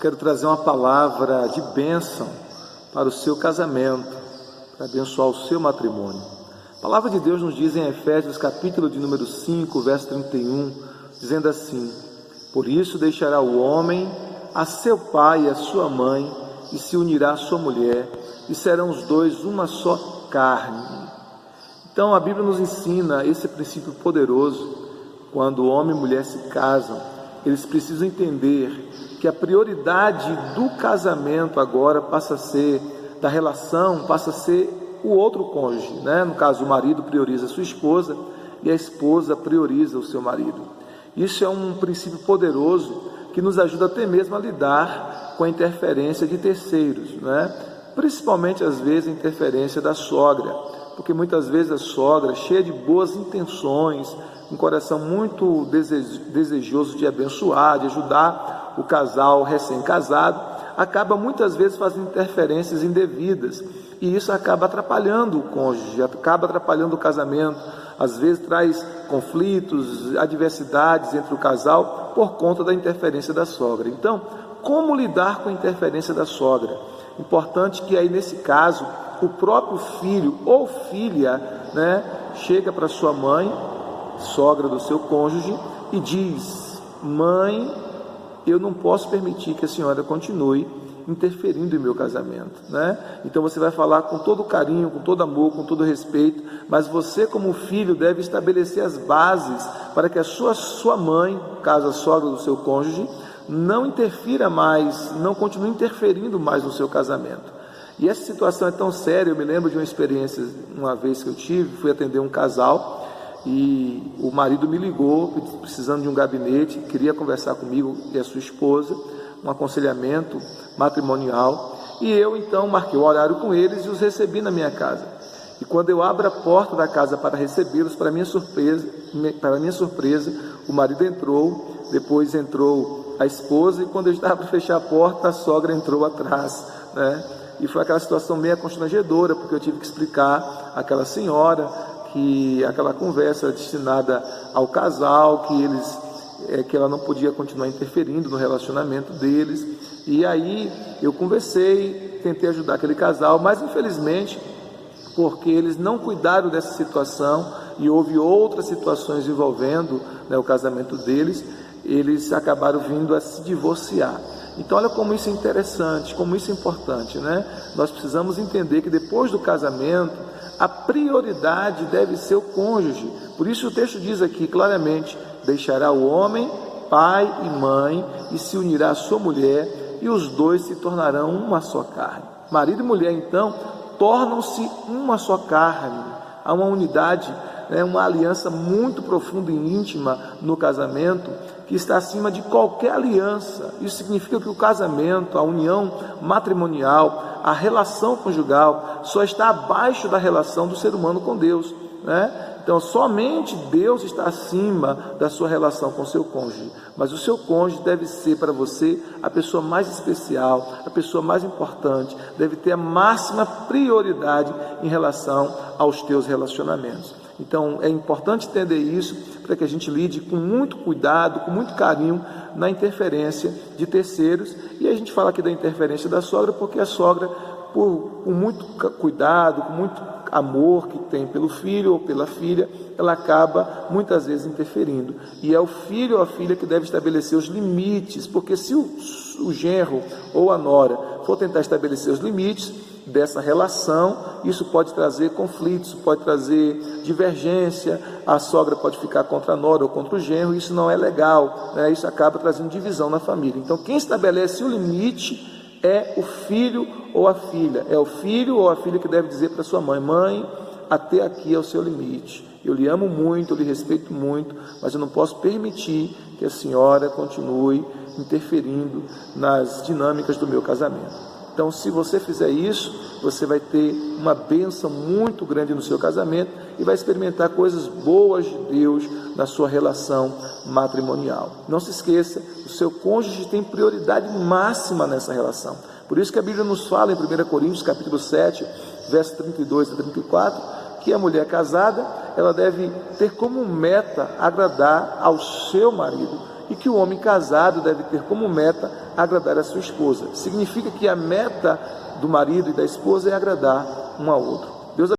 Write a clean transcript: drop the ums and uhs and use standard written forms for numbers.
quero trazer uma palavra de bênção para o seu casamento, para abençoar o seu matrimônio. A palavra de Deus nos diz em Efésios capítulo de número 5, verso 31, dizendo assim: por isso deixará o homem a seu pai e a sua mãe, e se unirá à sua mulher, e serão os dois uma só carne. Então a Bíblia nos ensina esse princípio poderoso. Quando homem e mulher se casam, eles precisam entender que a prioridade do casamento agora passa a ser, da relação, passa a ser o outro cônjuge, né? No caso, o marido prioriza a sua esposa e a esposa prioriza o seu marido. Isso é um princípio poderoso que nos ajuda até mesmo a lidar com a interferência de terceiros, né? Principalmente às vezes a interferência da sogra, porque muitas vezes a sogra, cheia de boas intenções, um coração muito desejoso de abençoar, de ajudar o casal recém-casado, acaba muitas vezes fazendo interferências indevidas, e isso acaba atrapalhando o cônjuge, acaba atrapalhando o casamento, às vezes traz conflitos, adversidades entre o casal por conta da interferência da sogra. Então, como lidar com a interferência da sogra? Importante que aí nesse caso, o próprio filho ou filha, né, chega para sua mãe, sogra do seu cônjuge, e diz: mãe, eu não posso permitir que a senhora continue interferindo em meu casamento, né? Então você vai falar com todo carinho, com todo amor, com todo respeito, mas você como filho deve estabelecer as bases para que a sua mãe, caso a sogra do seu cônjuge, não interfira mais, não continue interferindo mais no seu casamento. E essa situação é tão séria. Eu me lembro de uma experiência, uma vez que eu tive, fui atender um casal, e o marido me ligou, precisando de um gabinete, queria conversar comigo e a sua esposa, um aconselhamento matrimonial, e eu então marquei o horário com eles e os recebi na minha casa. E quando eu abro a porta da casa para recebê-los, para minha surpresa, o marido entrou, depois entrou a esposa, e quando eu estava para fechar a porta, a sogra entrou atrás, né? E foi aquela situação meio constrangedora, porque eu tive que explicar àquela senhora que aquela conversa era destinada ao casal, que ela não podia continuar interferindo no relacionamento deles. E aí eu conversei, tentei ajudar aquele casal, mas infelizmente, porque eles não cuidaram dessa situação e houve outras situações envolvendo, né, o casamento deles, eles acabaram vindo a se divorciar. Então olha como isso é interessante, como isso é importante, né? Nós precisamos entender que depois do casamento, a prioridade deve ser o cônjuge. Por isso o texto diz aqui claramente: deixará o homem pai e mãe e se unirá à sua mulher, e os dois se tornarão uma só carne. Marido e mulher então tornam-se uma só carne. Há uma unidade, né, uma aliança muito profunda e íntima no casamento, que está acima de qualquer aliança. Isso significa que o casamento, a união matrimonial, a relação conjugal, só está abaixo da relação do ser humano com Deus, né? Então somente Deus está acima da sua relação com o seu cônjuge, mas o seu cônjuge deve ser para você a pessoa mais especial, a pessoa mais importante, deve ter a máxima prioridade em relação aos teus relacionamentos. Então é importante entender isso, para que a gente lide com muito cuidado, com muito carinho na interferência de terceiros. E a gente fala aqui da interferência da sogra, porque a sogra, com muito cuidado, com muito amor que tem pelo filho ou pela filha, ela acaba muitas vezes interferindo. E é o filho ou a filha que deve estabelecer os limites, porque se o genro ou a nora for tentar estabelecer os limites dessa relação, isso pode trazer conflitos, pode trazer divergência, a sogra pode ficar contra a nora ou contra o genro, isso não é legal, né? Isso acaba trazendo divisão na família. Então quem estabelece o limite é o filho ou a filha, é o filho ou a filha que deve dizer para sua mãe: mãe, até aqui é o seu limite, eu lhe amo muito, eu lhe respeito muito, mas eu não posso permitir que a senhora continue interferindo nas dinâmicas do meu casamento. Então, se você fizer isso, você vai ter uma bênção muito grande no seu casamento e vai experimentar coisas boas de Deus na sua relação matrimonial. Não se esqueça, o seu cônjuge tem prioridade máxima nessa relação. Por isso que a Bíblia nos fala em 1 Coríntios capítulo 7, versos 32 a 34, que a mulher casada, ela deve ter como meta agradar ao seu marido e que o homem casado deve ter como meta agradar a sua esposa. Significa que a meta do marido e da esposa é agradar um ao outro.